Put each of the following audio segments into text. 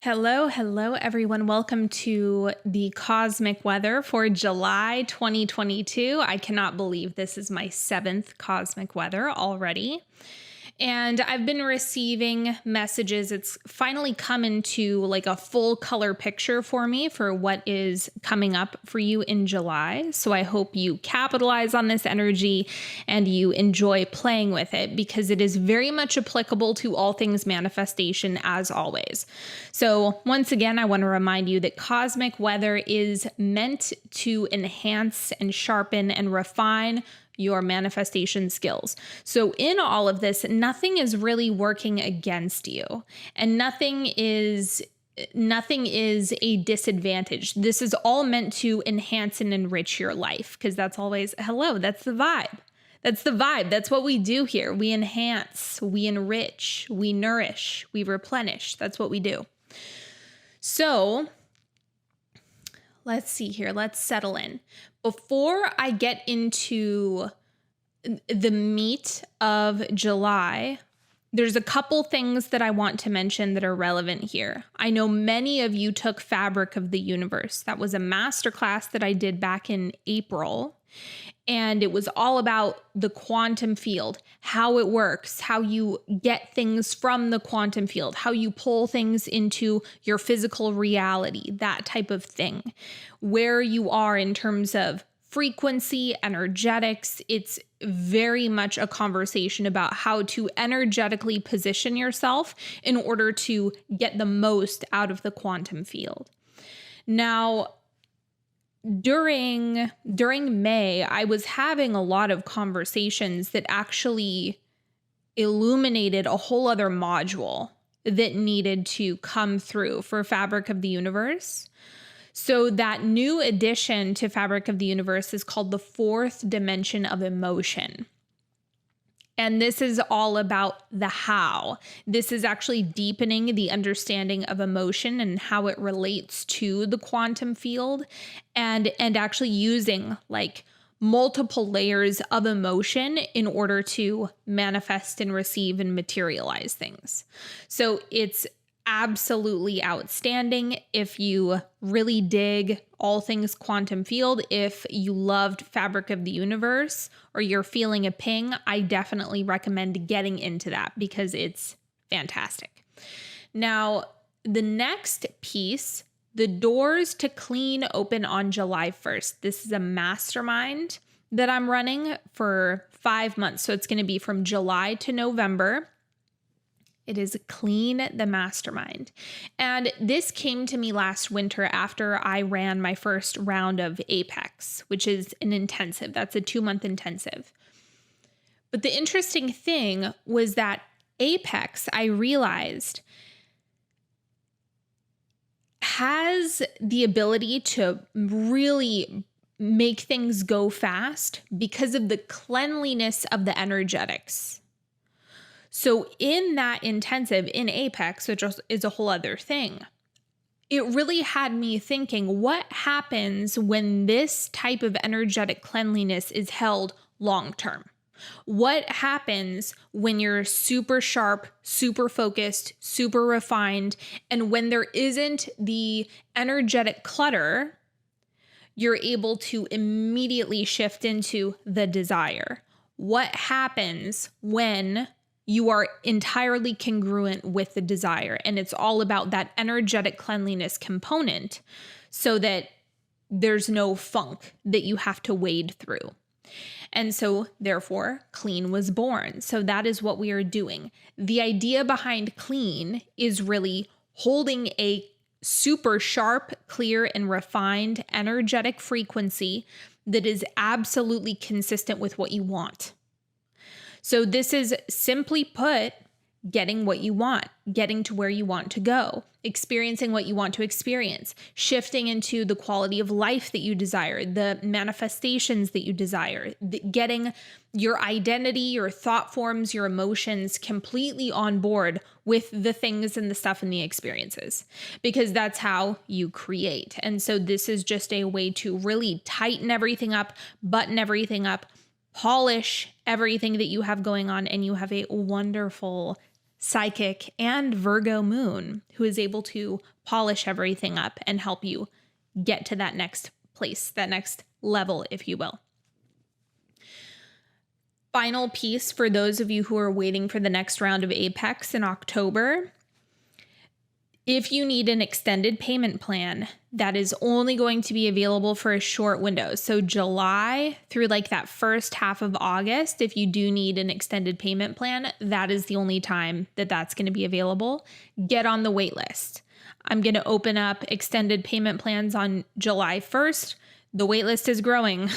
Hello, everyone. Welcome to the cosmic weather for July 2022. I cannot believe this is my seventh cosmic weather already. And I've been receiving messages. It's finally come into like a full color picture for me for what is coming up for you in July. So I hope you capitalize on this energy and you enjoy playing with it because it is very much applicable to all things manifestation as always. So once again, I want to remind you that cosmic weather is meant to enhance and sharpen and refine your manifestation skills. So in all of this, nothing is really working against you and nothing is a disadvantage. This is all meant to enhance and enrich your life because that's always that's the vibe. That's the vibe. That's what we do here. We enhance, we enrich, we nourish, we replenish. That's what we do. So let's see here. Let's settle in. Before I get into the meat of July, there's a couple things that I want to mention that are relevant here. I know many of you took Fabric of the Universe. That was a masterclass that I did back in April. And it was all about the quantum field, how it works, how you get things from the quantum field, how you pull things into your physical reality, that type of thing. Where you are in terms of frequency, energetics. It's very much a conversation about how to energetically position yourself in order to get the most out of the quantum field. Now, during May, I was having a lot of conversations that actually illuminated a whole other module that needed to come through for Fabric of the Universe. So that new addition to Fabric of the Universe is called the fourth dimension of emotion. And this is all about the how. This is actually deepening the understanding of emotion and how it relates to the quantum field and actually using like multiple layers of emotion in order to manifest and receive and materialize things. So it's absolutely outstanding. If you really dig all things quantum field, if you loved Fabric of the Universe or you're feeling a ping, I definitely recommend getting into that because it's fantastic. Now, the next piece, the doors to clean open on July 1st. This is a mastermind that I'm running for 5 months. So it's going to be from July to November. It is Clean the Mastermind. And this came to me last winter after I ran my first round of Apex, which is an intensive. That's a 2-month intensive. But the interesting thing was that Apex, I realized, has the ability to really make things go fast because of the cleanliness of the energetics. So in that intensive, in Apex, which is a whole other thing, it really had me thinking, what happens when this type of energetic cleanliness is held long term? What happens when you're super sharp, super focused, super refined, and when there isn't the energetic clutter, you're able to immediately shift into the desire? What happens when you are entirely congruent with the desire? And it's all about that energetic cleanliness component so that there's no funk that you have to wade through. And so therefore, Clean was born. So that is what we are doing. The idea behind Clean is really holding a super sharp, clear, and refined energetic frequency that is absolutely consistent with what you want. So this is, simply put, getting what you want, getting to where you want to go, experiencing what you want to experience, shifting into the quality of life that you desire, the manifestations that you desire, getting your identity, your thought forms, your emotions completely on board with the things and the stuff and the experiences, because that's how you create. And so this is just a way to really tighten everything up, button everything up, polish everything that you have going on, and you have a wonderful psychic, and Virgo moon who is able to polish everything up and help you get to that next place, that next level, if you will. Final piece for those of you who are waiting for the next round of Apex in October. If you need an extended payment plan, that is only going to be available for a short window. So July through like that first half of August, if you do need an extended payment plan, that is the only time that that's going to be available. Get on the wait list. I'm going to open up extended payment plans on July 1st. The wait list is growing.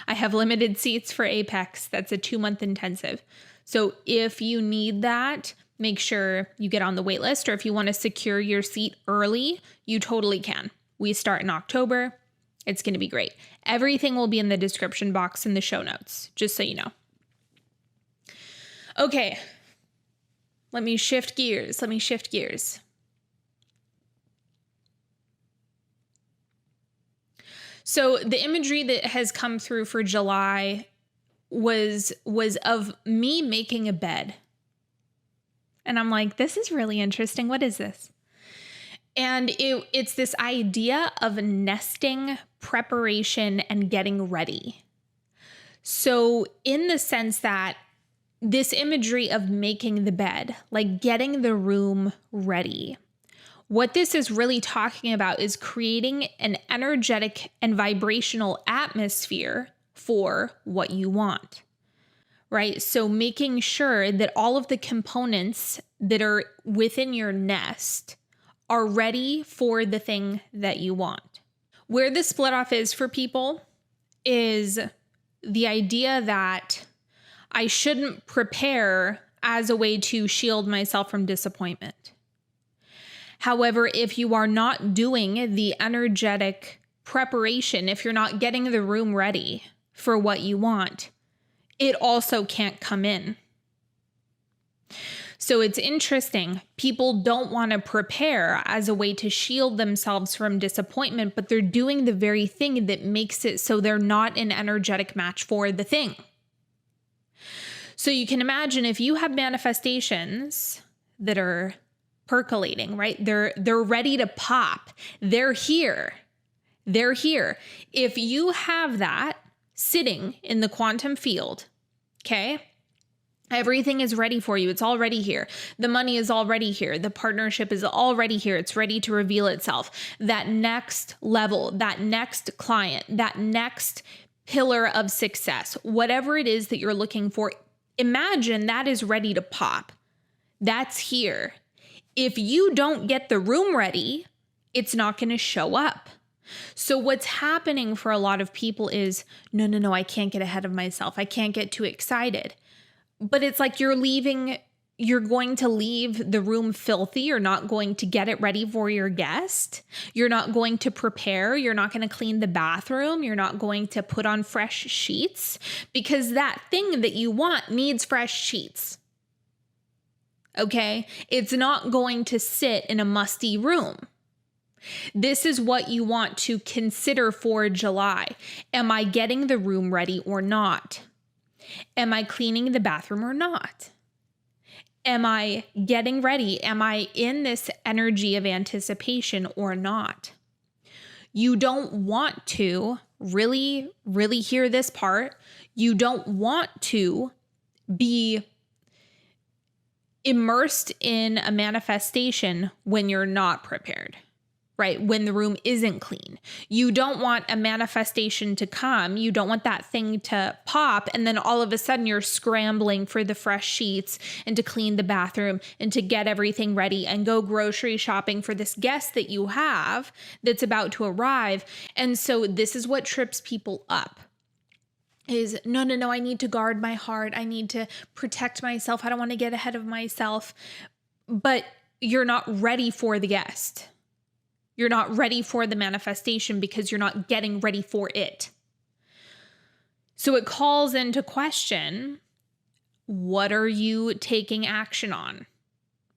I have limited seats for Apex. That's a 2-month intensive. So if you need that, make sure you get on the wait list, or if you want to secure your seat early, you totally can. We start in October. It's going to be great. Everything will be in the description box in the show notes, just so you know. Okay, let me shift gears. So the imagery that has come through for July was of me making a bed. And I'm like, this is really interesting. What is this? And it's this idea of nesting, preparation, and getting ready. So in the sense that this imagery of making the bed, like getting the room ready, what this is really talking about is creating an energetic and vibrational atmosphere for what you want. Right? So making sure that all of the components that are within your nest are ready for the thing that you want. Where the split off is for people is the idea that I shouldn't prepare as a way to shield myself from disappointment. However, if you are not doing the energetic preparation, if you're not getting the room ready for what you want, it also can't come in. So it's interesting. People don't want to prepare as a way to shield themselves from disappointment, but they're doing the very thing that makes it so they're not an energetic match for the thing. So you can imagine if you have manifestations that are percolating, right? They're ready to pop. They're here. If you have that sitting in the quantum field, okay? Everything is ready for you. It's already here. The money is already here. The partnership is already here. It's ready to reveal itself. That next level, that next client, that next pillar of success, whatever it is that you're looking for, imagine that is ready to pop. That's here. If you don't get the room ready, it's not going to show up. So what's happening for a lot of people is, no, I can't get ahead of myself. I can't get too excited. But it's like you're going to leave the room filthy. You're not going to get it ready for your guest. You're not going to prepare. You're not going to clean the bathroom. You're not going to put on fresh sheets because that thing that you want needs fresh sheets. Okay? It's not going to sit in a musty room. This is what you want to consider for July. Am I getting the room ready or not? Am I cleaning the bathroom or not? Am I getting ready? Am I in this energy of anticipation or not? You don't want to really hear this part. You don't want to be immersed in a manifestation when you're not prepared, right? When the room isn't clean. You don't want a manifestation to come. You don't want that thing to pop. And then all of a sudden you're scrambling for the fresh sheets and to clean the bathroom and to get everything ready and go grocery shopping for this guest that you have that's about to arrive. And so this is what trips people up. Is no, I need to guard my heart. I need to protect myself. I don't want to get ahead of myself. But you're not ready for the guest. You're not ready for the manifestation because you're not getting ready for it. So it calls into question, what are you taking action on?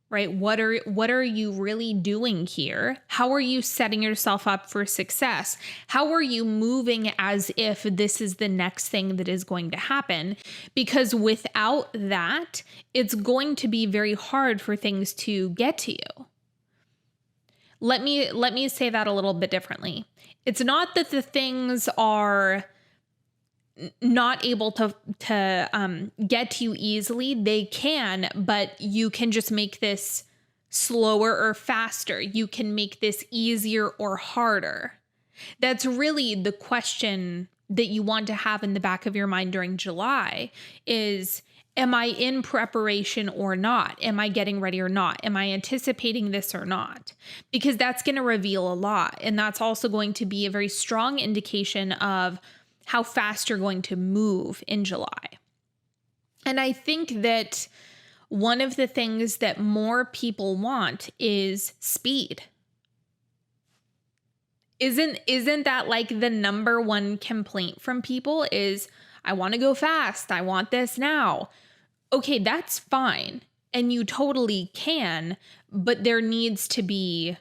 right? What are you really doing here? How are you setting yourself up for success? How are you moving as if this is the next thing that is going to happen? Because without that, it's going to be very hard for things to get to you. Let me say that a little bit differently. It's not that the things are not able to get to you easily. They can, but you can just make this slower or faster. You can make this easier or harder. That's really the question that you want to have in the back of your mind during July is, am I in preparation or not? Am I getting ready or not? Am I anticipating this or not? Because that's going to reveal a lot. And that's also going to be a very strong indication of how fast you're going to move in July. And I think that one of the things that more people want is speed. Isn't that like the number one complaint from people is, I want to go fast. I want this now. Okay, that's fine. And you totally can, but there needs to be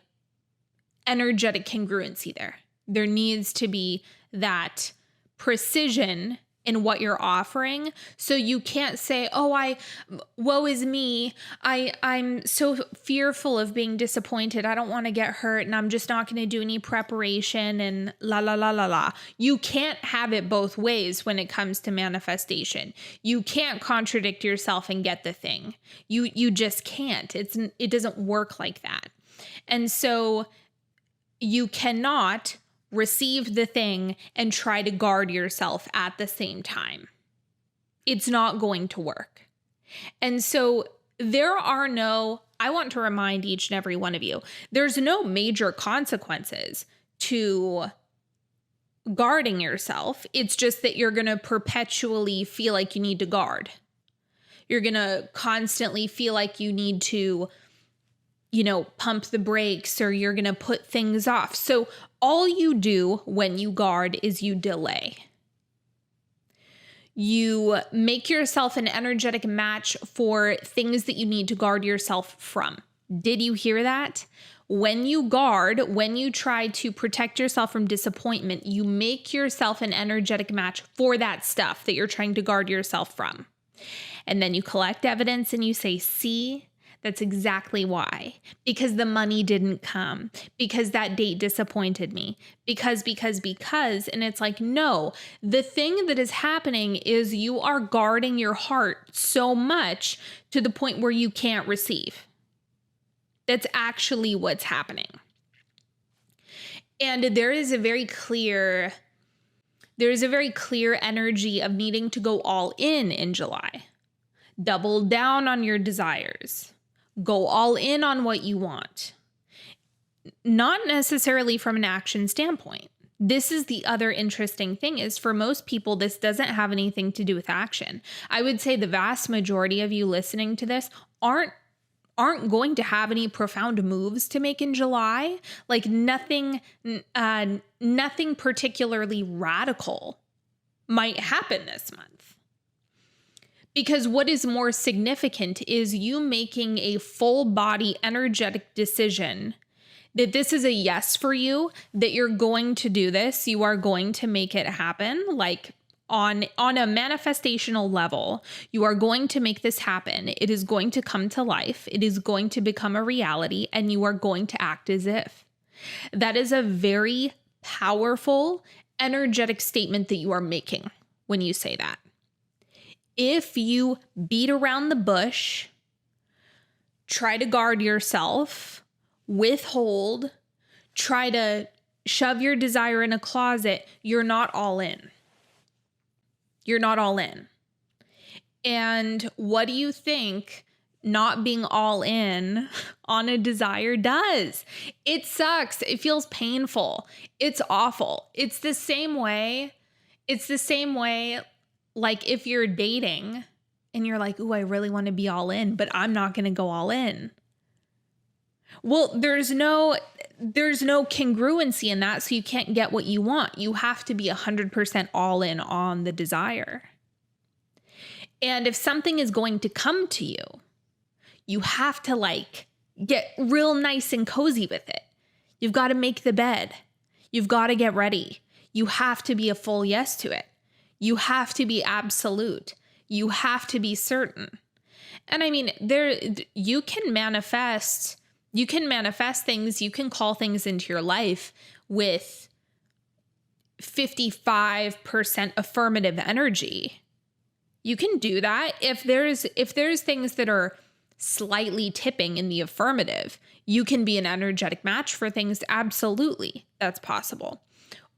energetic congruency there. There needs to be that precision in what you're offering. So you can't say, woe is me. I'm so fearful of being disappointed. I don't want to get hurt and I'm just not going to do any preparation and la, la, la, la, la. You can't have it both ways when it comes to manifestation. You can't contradict yourself and get the thing. You just can't. It doesn't work like that. And so you cannot receive the thing and try to guard yourself at the same time. It's not going to work. And so I want to remind each and every one of you, there's no major consequences to guarding yourself. It's just that you're going to perpetually feel like you need to guard. You're going to constantly feel like you need to pump the brakes, or you're going to put things off. So all you do when you guard is you delay. You make yourself an energetic match for things that you need to guard yourself from. Did you hear that? When you guard, when you try to protect yourself from disappointment, you make yourself an energetic match for that stuff that you're trying to guard yourself from. And then you collect evidence and you say, see, that's exactly why. Because the money didn't come. Because that date disappointed me. Because. And it's like, no, the thing that is happening is you are guarding your heart so much to the point where you can't receive. That's actually what's happening. And there is a very clear energy of needing to go all in July. Double down on your desires. Go all in on what you want. Not necessarily from an action standpoint. This is the other interesting thing is for most people, this doesn't have anything to do with action. I would say the vast majority of you listening to this aren't going to have any profound moves to make in July. Like nothing particularly radical might happen this month. Because what is more significant is you making a full body energetic decision that this is a yes for you, that you're going to do this, you are going to make it happen. Like on a manifestational level, you are going to make this happen. It is going to come to life. It is going to become a reality, and you are going to act as if. That is a very powerful, energetic statement that you are making when you say that. If you beat around the bush, try to guard yourself, withhold, try to shove your desire in a closet, you're not all in. You're not all in. And what do you think not being all in on a desire does? It sucks. It feels painful. It's awful. It's the same way like if you're dating and you're like, ooh, I really want to be all in, but I'm not going to go all in. Well, there's no congruency in that, so you can't get what you want. You have to be 100% all in on the desire. And if something is going to come to you, You have to like get real nice and cozy with it. You've got to make the bed. You've got to get ready. You have to be a full yes to it. You have to be absolute. You have to be certain. And I mean, you can manifest things, you can call things into your life with 55% affirmative energy. You can do that. If there's things that are slightly tipping in the affirmative, you can be an energetic match for things. Absolutely. That's possible.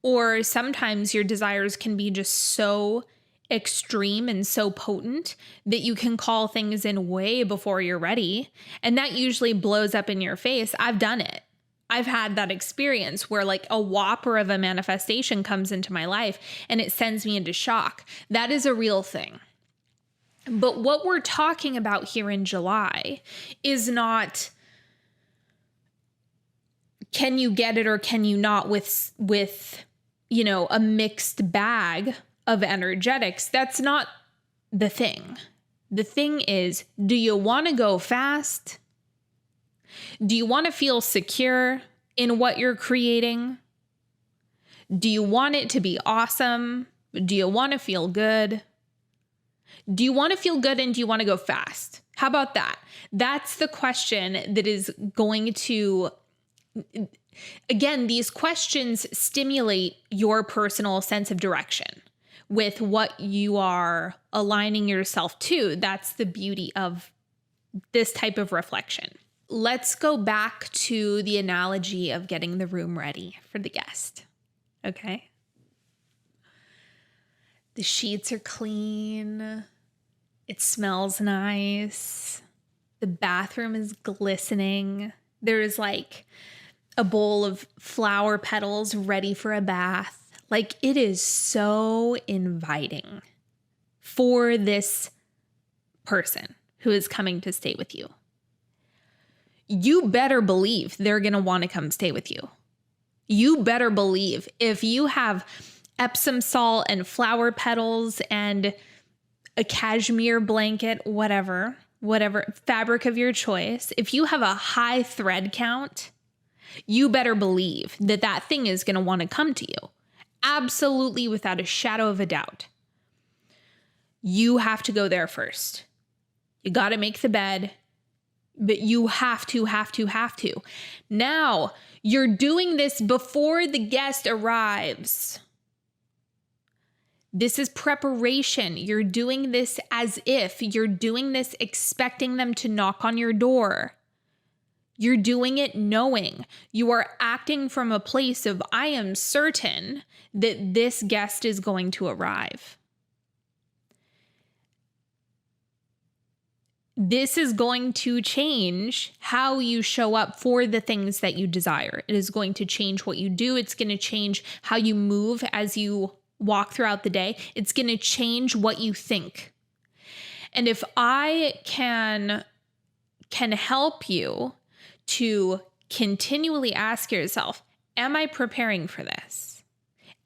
Or sometimes your desires can be just so extreme and so potent that you can call things in way before you're ready. And that usually blows up in your face. I've done it. I've had that experience where like a whopper of a manifestation comes into my life and it sends me into shock. That is a real thing. But what we're talking about here in July is not, can you get it or can you not with a mixed bag of energetics. That's not the thing. The thing is, do you want to go fast? Do you want to feel secure in what you're creating? Do you want it to be awesome? Do you want to feel good? Do you want to feel good and do you want to go fast? How about that? That's the question that is going to, again, these questions stimulate your personal sense of direction with what you are aligning yourself to. That's the beauty of this type of reflection. Let's go back to the analogy of getting the room ready for the guest. Okay? The sheets are clean. It smells nice. The bathroom is glistening. There's like a bowl of flower petals ready for a bath. Like, it is so inviting for this person who is coming to stay with you. You better believe they're going to want to come stay with you. You better believe if you have Epsom salt and flower petals and a cashmere blanket, whatever fabric of your choice, if you have a high thread count, you better believe that thing is going to want to come to you. Absolutely, without a shadow of a doubt. You have to go there first. You got to make the bed, but you have to. Now, you're doing this before the guest arrives. This is preparation. You're doing this as if you're doing this expecting them to knock on your door. You're doing it knowing. You are acting from a place of, I am certain that this guest is going to arrive. This is going to change how you show up for the things that you desire. It is going to change what you do. It's going to change how you move as you walk throughout the day. It's going to change what you think. And if I can help you to continually ask yourself, am I preparing for this?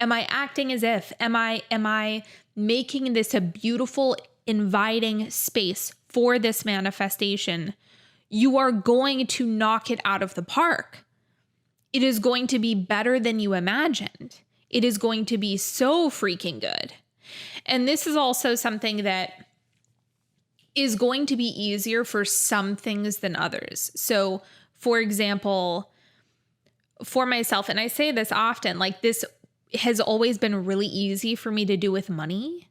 Am I acting as if? Am I making this a beautiful, inviting space for this manifestation? You are going to knock it out of the park. It is going to be better than you imagined. It is going to be so freaking good. And this is also something that is going to be easier for some things than others. So, for example, for myself, and I say this often, like, this has always been really easy for me to do with money.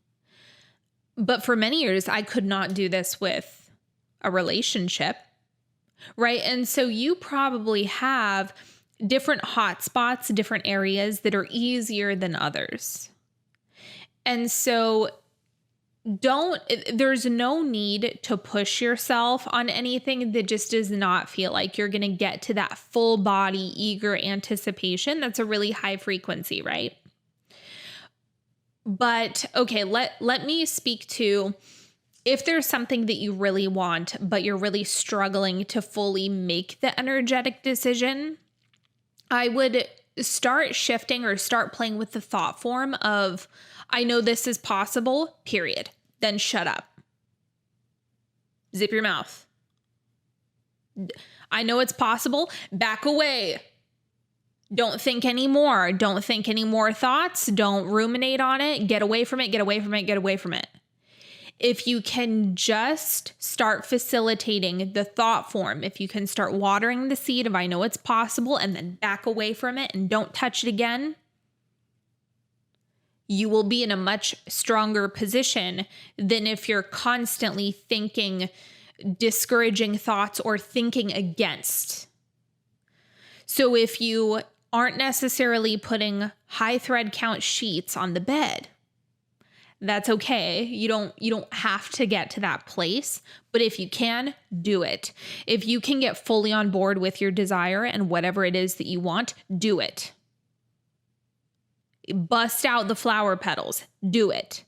But for many years, I could not do this with a relationship, right? And so you probably have different hotspots, different areas that are easier than others. And so there's no need to push yourself on anything that just does not feel like you're going to get to that full body, eager anticipation. That's a really high frequency, right? But okay, let me speak to if there's something that you really want, but you're really struggling to fully make the energetic decision. I would start shifting or start playing with the thought form of, I know this is possible, period. Then shut up. Zip your mouth. I know it's possible. Back away. Don't think anymore. Don't think any more thoughts. Don't ruminate on it. Get away from it. Get away from it. Get away from it. If you can just start facilitating the thought form, if you can start watering the seed of I know it's possible and then back away from it and don't touch it again, you will be in a much stronger position than if you're constantly thinking discouraging thoughts or thinking against. So if you aren't necessarily putting high thread count sheets on the bed, that's okay. You don't have to get to that place, but if you can, do it. If you can get fully on board with your desire and whatever it is that you want, do it. Bust out the flower petals, do it.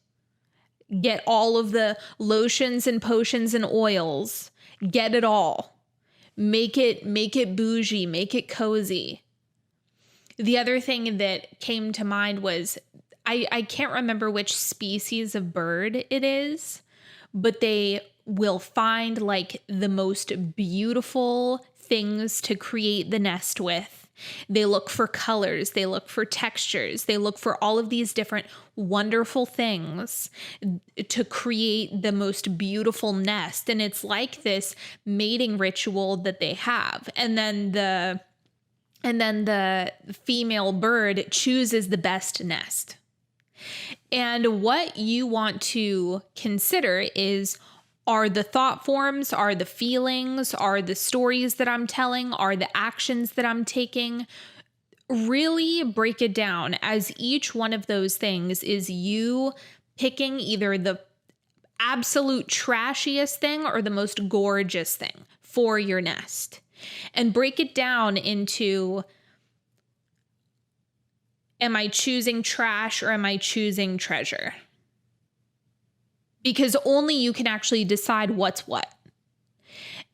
Get all of the lotions and potions and oils, get it all. Make it bougie, make it cozy. The other thing that came to mind was I can't remember which species of bird it is, but they will find like the most beautiful things to create the nest with. They look for colors, they look for textures, they look for all of these different wonderful things to create the most beautiful nest. And it's like this mating ritual that they have. And then the female bird chooses the best nest. And what you want to consider is, are the thought forms, are the feelings, are the stories that I'm telling, are the actions that I'm taking? Really break it down as each one of those things is you picking either the absolute trashiest thing or the most gorgeous thing for your nest. And break it down into, am I choosing trash or am I choosing treasure? Because only you can actually decide what's what.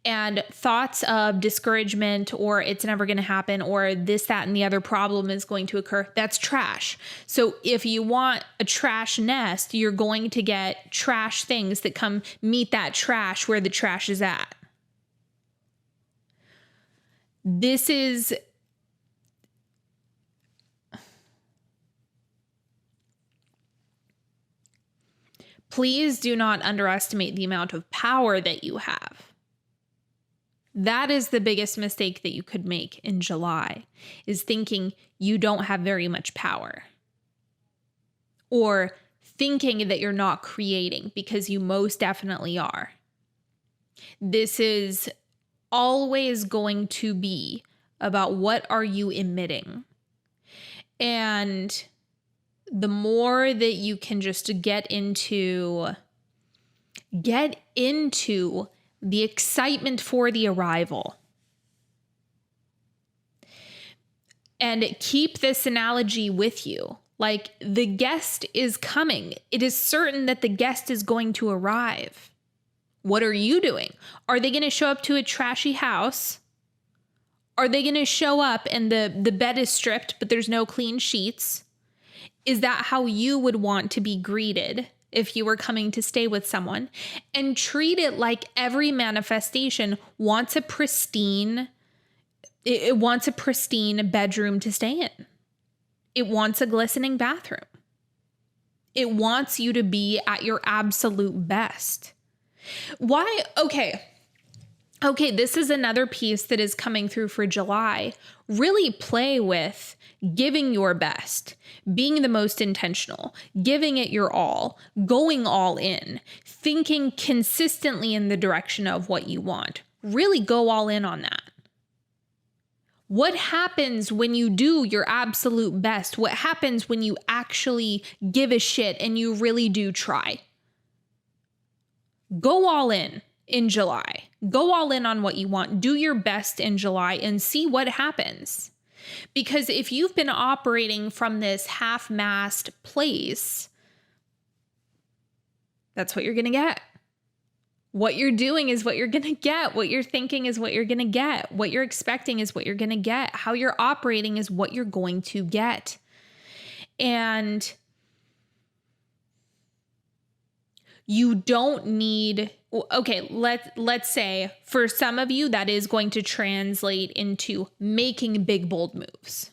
And thoughts of discouragement or it's never going to happen or this, that, and the other problem is going to occur, that's trash. So if you want a trash nest, you're going to get trash things that come meet that trash where the trash is at. This is please do not underestimate the amount of power that you have. That is the biggest mistake that you could make in July, is thinking you don't have very much power. Or thinking that you're not creating, because you most definitely are. This is always going to be about what are you emitting. And the more that you can just get into the excitement for the arrival. And keep this analogy with you. Like, the guest is coming. It is certain that the guest is going to arrive. What are you doing? Are they going to show up to a trashy house? Are they going to show up and the bed is stripped, but there's no clean sheets? Is that how you would want to be greeted if you were coming to stay with someone? And treat it like every manifestation wants a pristine, it wants a pristine bedroom to stay in. It wants a glistening bathroom. It wants you to be at your absolute best. Why? Okay, this is another piece that is coming through for July. Really play with giving your best, being the most intentional, giving it your all, going all in, thinking consistently in the direction of what you want. Really go all in on that. What happens when you do your absolute best? What happens when you actually give a shit and you really do try? Go all in July. Go all in on what you want. Do your best in July and see what happens. Because if you've been operating from this half-mast place, that's what you're going to get. What you're doing is what you're going to get. What you're thinking is what you're going to get. What you're expecting is what you're going to get. How you're operating is what you're going to get. And you don't need okay, let's say for some of you that is going to translate into making big bold moves,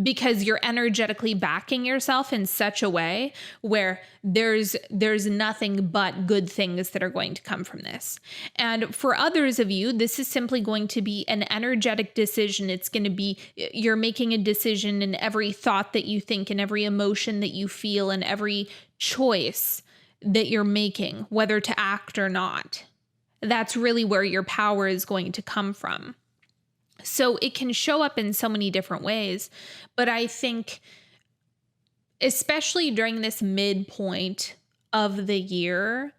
because you're energetically backing yourself in such a way where there's nothing but good things that are going to come from this. And for others of you, this is simply going to be an energetic decision. It's going to be, you're making a decision in every thought that you think, and every emotion that you feel, and every choice that you're making, whether to act or not. That's really where your power is going to come from. So it can show up in so many different ways, but I think especially during this midpoint of the year,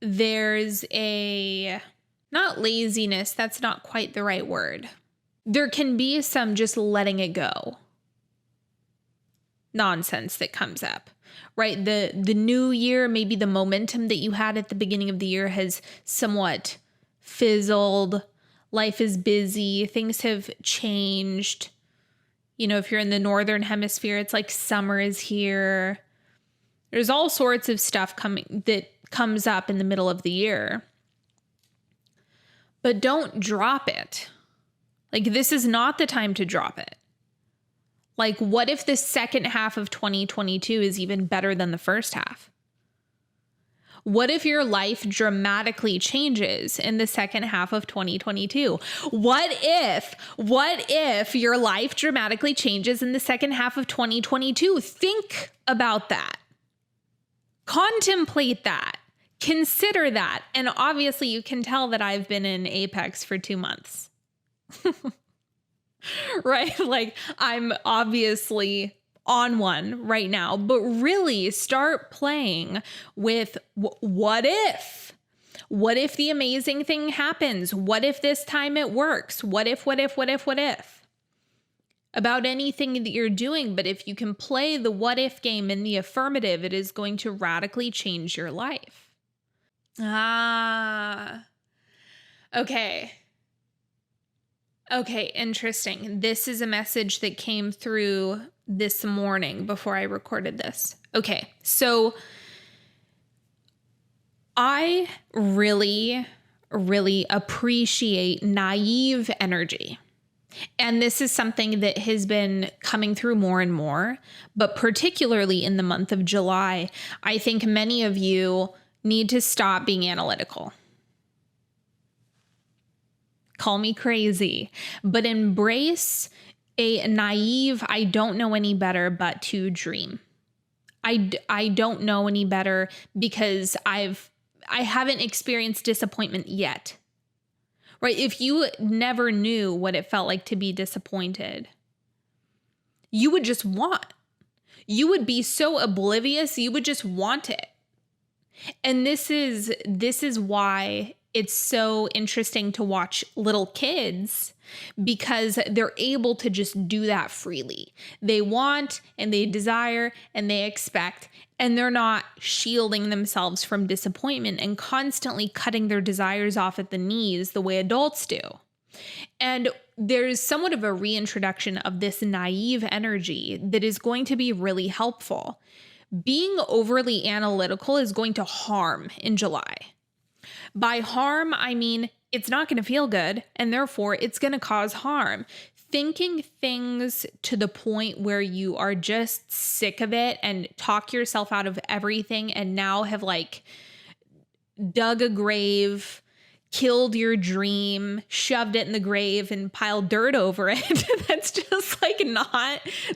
there's not laziness, that's not quite the right word. There can be some just letting it go nonsense that comes up, right? The new year, maybe the momentum that you had at the beginning of the year has somewhat fizzled. Life is busy. Things have changed. If you're in the northern hemisphere, it's like summer is here. There's all sorts of stuff that comes up in the middle of the year. But don't drop it. Like, this is not the time to drop it. Like, what if the second half of 2022 is even better than the first half? What if your life dramatically changes in the second half of 2022? What if your life dramatically changes in the second half of 2022? Think about that. Contemplate that. Consider that. And obviously you can tell that I've been in Apex for 2 months. Right? Like, I'm obviously on one right now, but really start playing with what if? What if the amazing thing happens? What if this time it works? What if? About anything that you're doing, but if you can play the what if game in the affirmative, it is going to radically change your life. Okay. Okay, interesting. This is a message that came through this morning before I recorded this. Okay, so I really, really appreciate naive energy. And this is something that has been coming through more and more, but particularly in the month of July, I think many of you need to stop being analytical. Call me crazy, but embrace a naive, I don't know any better but to dream. I don't know any better because I haven't experienced disappointment yet. Right? If you never knew what it felt like to be disappointed, you would just you would be so oblivious, you would just want it. And this is why it's so interesting to watch little kids, because they're able to just do that freely. They want and they desire and they expect, and they're not shielding themselves from disappointment and constantly cutting their desires off at the knees the way adults do. And there's somewhat of a reintroduction of this naive energy that is going to be really helpful. Being overly analytical is going to harm in July. By harm, I mean it's not going to feel good, and therefore it's going to cause harm. Thinking things to the point where you are just sick of it and talk yourself out of everything, and now have like dug a grave, killed your dream, shoved it in the grave and piled dirt over it. That's just like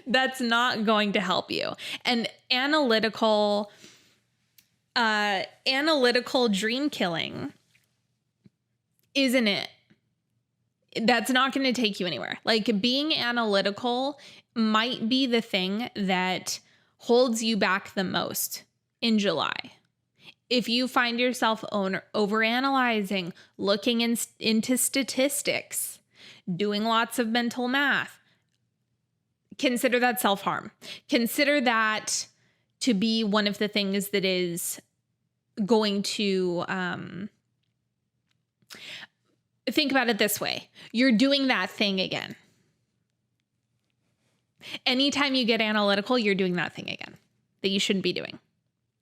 that's not going to help you. And analytical dream killing isn't it. That's not going to take you anywhere. Like, being analytical might be the thing that holds you back the most in July. If you find yourself overanalyzing, looking into statistics, doing lots of mental math, consider that self-harm. Consider that to be one of the things that is going to think about it this way. You're doing that thing again. Anytime you get analytical, you're doing that thing again that you shouldn't be doing.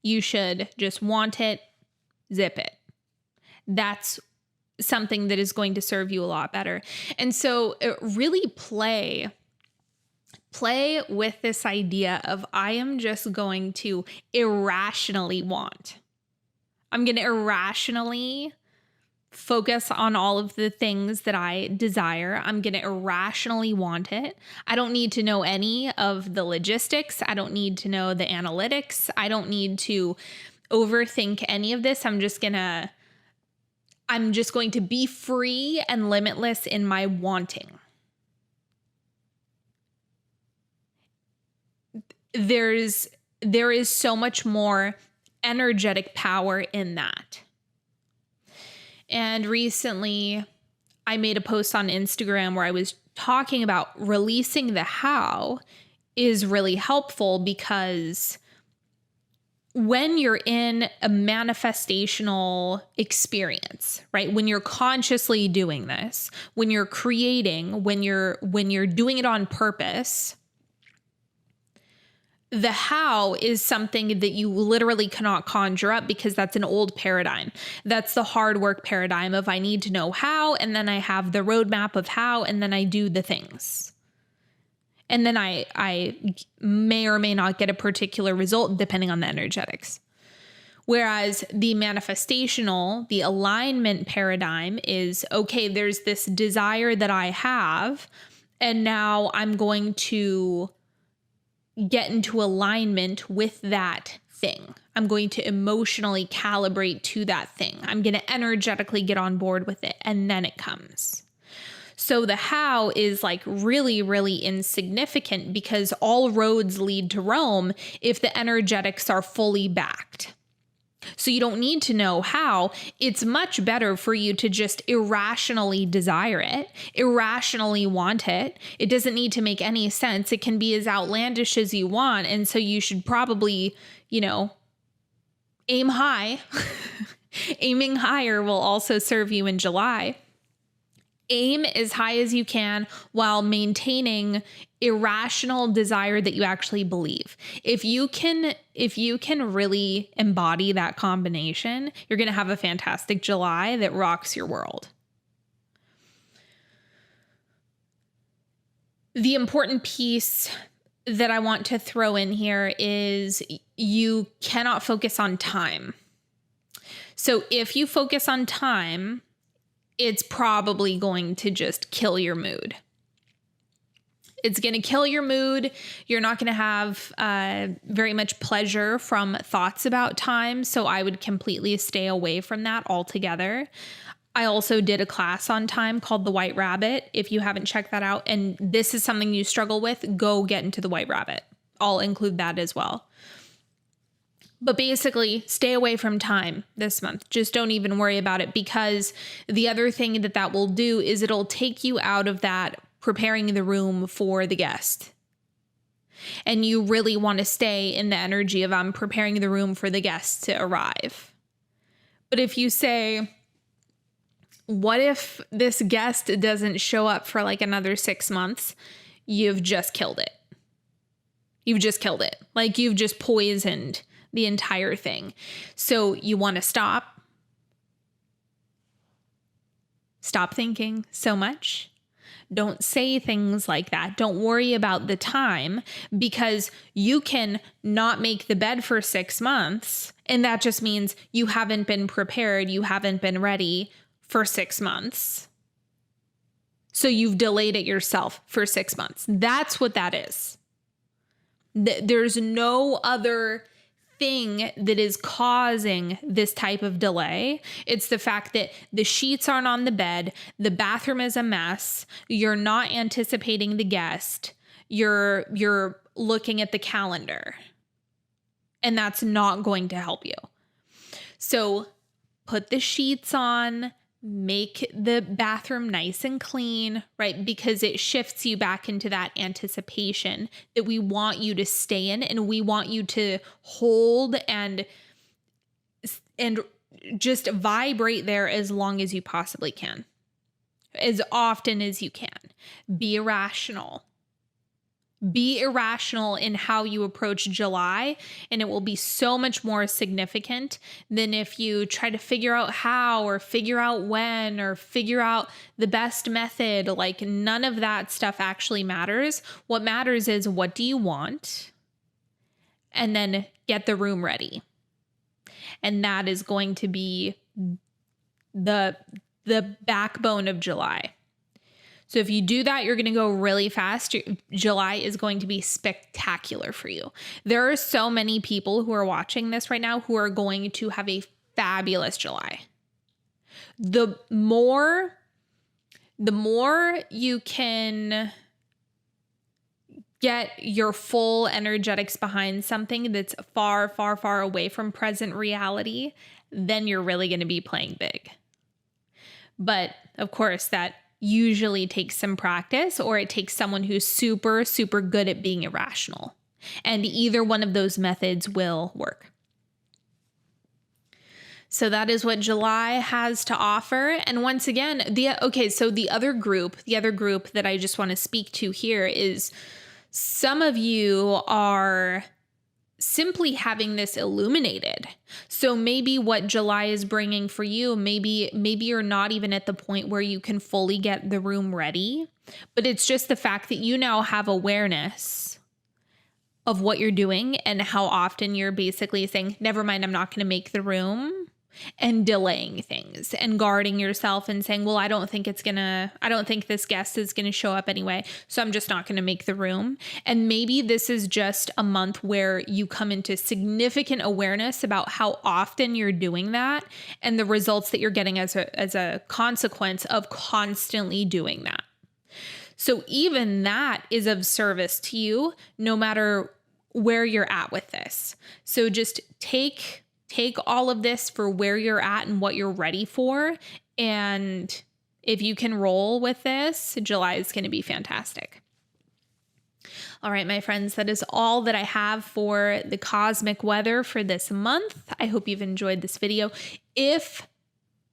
You should just want it, zip it. that's something that is going to serve you a lot better. And so really play with this idea of I am just going to irrationally want. I'm going to irrationally focus on all of the things that I desire. I'm going to irrationally want it. I don't need to know any of the logistics. I don't need to know the analytics. I don't need to overthink any of this. I'm just going to be free and limitless in my wanting. There is so much more energetic power in that. And recently I made a post on Instagram where I was talking about releasing the how is really helpful, because when you're in a manifestational experience, right? When you're consciously doing this, when you're creating, when you're doing it on purpose, the how is something that you literally cannot conjure up, because that's an old paradigm. That's the hard work paradigm of I need to know how, and then I have the roadmap of how, and then I do the things. And then I may or may not get a particular result depending on the energetics. Whereas the manifestational, the alignment paradigm is, okay, there's this desire that I have, and now I'm going to get into alignment with that thing. I'm going to emotionally calibrate to that thing. I'm going to energetically get on board with it, and then it comes. So the how is like really, really insignificant, because all roads lead to Rome if the energetics are fully backed. So you don't need to know how. It's much better for you to just irrationally desire it, irrationally want it. It doesn't need to make any sense. It can be as outlandish as you want. And so you should probably, aim high. Aiming higher will also serve you in July. Aim as high as you can while maintaining irrational desire that you actually believe. If you can really embody that combination, you're going to have a fantastic July that rocks your world. The important piece that I want to throw in here is you cannot focus on time. So if you focus on time, it's probably going to just kill your mood. It's going to kill your mood. You're not going to have very much pleasure from thoughts about time. So I would completely stay away from that altogether. I also did a class on time called The White Rabbit. If you haven't checked that out, and this is something you struggle with, go get into The White Rabbit. I'll include that as well. But basically, stay away from time this month. Just don't even worry about it, because the other thing that will do is it'll take you out of that preparing the room for the guest. And you really want to stay in the energy of I'm preparing the room for the guest to arrive. But if you say, what if this guest doesn't show up for like another 6 months? You've just killed it. You've just killed it. Like you've just poisoned the entire thing. So you want to stop thinking so much. Don't say things like that. Don't worry about the time, because you can not make the bed for 6 months. And that just means you haven't been prepared. You haven't been ready for 6 months. So you've delayed it yourself for 6 months. That's what that is. There's no other thing that is causing this type of delay. It's the fact that the sheets aren't on the bed, the bathroom is a mess, you're not anticipating the guest, you're looking at the calendar, and that's not going to help you. So put the sheets on, make the bathroom nice and clean, right? Because it shifts you back into that anticipation that we want you to stay in, and we want you to hold and just vibrate there as long as you possibly can, as often as you can. Be irrational. Be irrational in how you approach July, and it will be so much more significant than if you try to figure out how or figure out when or figure out the best method. Like, none of that stuff actually matters. What matters is, what do you want? And then get the room ready. And that is going to be the backbone of July. So if you do that, you're going to go really fast. July is going to be spectacular for you. There are so many people who are watching this right now who are going to have a fabulous July. The more you can get your full energetics behind something that's far, far, far away from present reality, then you're really going to be playing big. But of course, that usually takes some practice, or it takes someone who's super, super good at being irrational. And either one of those methods will work. So that is what July has to offer. And once again, the other group that I just want to speak to here is, some of you are simply having this illuminated. So maybe what July is bringing for you, maybe you're not even at the point where you can fully get the room ready, but it's just the fact that you now have awareness of what you're doing and how often you're basically saying, never mind, I'm not going to make the room, and delaying things and guarding yourself and saying, well, I don't think this guest is going to show up anyway, so I'm just not going to make the room. And maybe this is just a month where you come into significant awareness about how often you're doing that and the results that you're getting as a consequence of constantly doing that. So even that is of service to you, no matter where you're at with this. So just take all of this for where you're at and what you're ready for. And if you can roll with this, July is going to be fantastic. All right, my friends, that is all that I have for the cosmic weather for this month. I hope you've enjoyed this video. If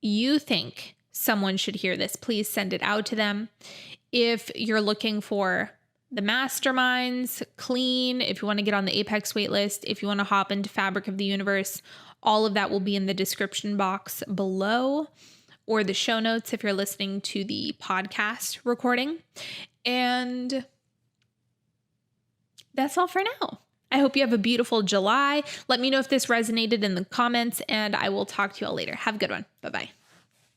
you think someone should hear this, please send it out to them. If you're looking for the masterminds, clean, if you want to get on the Apex waitlist, if you want to hop into Fabric of the Universe, all of that will be in the description box below, or the show notes if you're listening to the podcast recording. And that's all for now. I hope you have a beautiful July. Let me know if this resonated in the comments, and I will talk to you all later. Have a good one. Bye-bye.